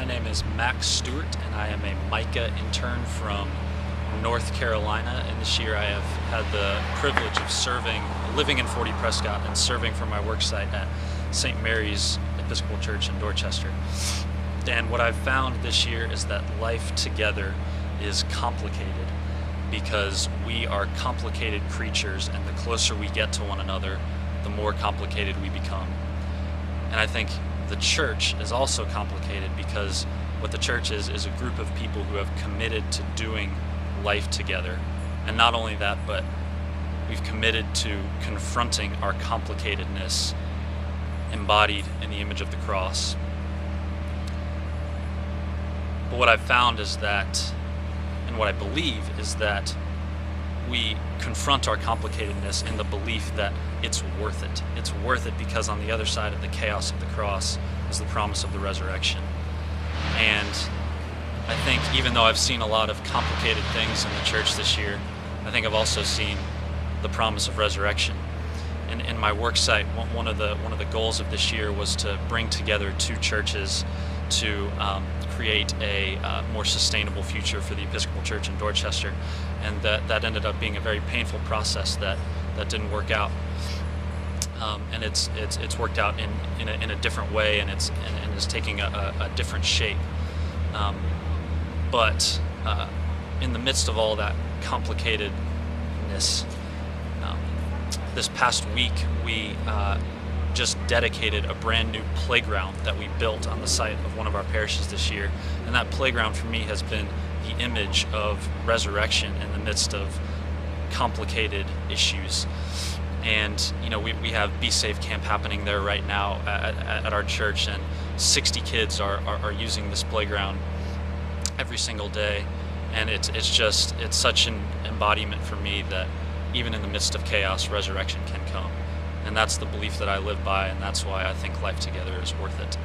My name is Max Stewart, and I am a Micah intern from North Carolina. And this year I have had the privilege of living in Forty Prescott and serving from my worksite at St. Mary's Episcopal Church in Dorchester. And what I've found this year is that life together is complicated because we are complicated creatures, and the closer we get to one another, the more complicated we become. And I think the church is also complicated because what the church is a group of people who have committed to doing life together. And not only that, but we've committed to confronting our complicatedness embodied in the image of the cross. But what I've found is that, and what I believe is that we confront our complicatedness in the belief that it's worth it. It's worth it because on the other side of the chaos of the cross is the promise of the resurrection. And I think even though I've seen a lot of complicated things in the church this year, I think I've also seen the promise of resurrection. In my work site, one of the goals of this year was to bring together two churches to create a more sustainable future for the Episcopal Church in Dorchester, and that ended up being a very painful process that didn't work out. And it's worked out in a different way, and it's taking a different shape. But in the midst of all that complicatedness, this past week we just dedicated a brand new playground that we built on the site of one of our parishes this year. And that playground for me has been the image of resurrection in the midst of complicated issues. And we have Be Safe Camp happening there right now at our church, and 60 kids are using this playground every single day. And it's such an embodiment for me that even in the midst of chaos, resurrection can come. And that's the belief that I live by, and that's why I think life together is worth it.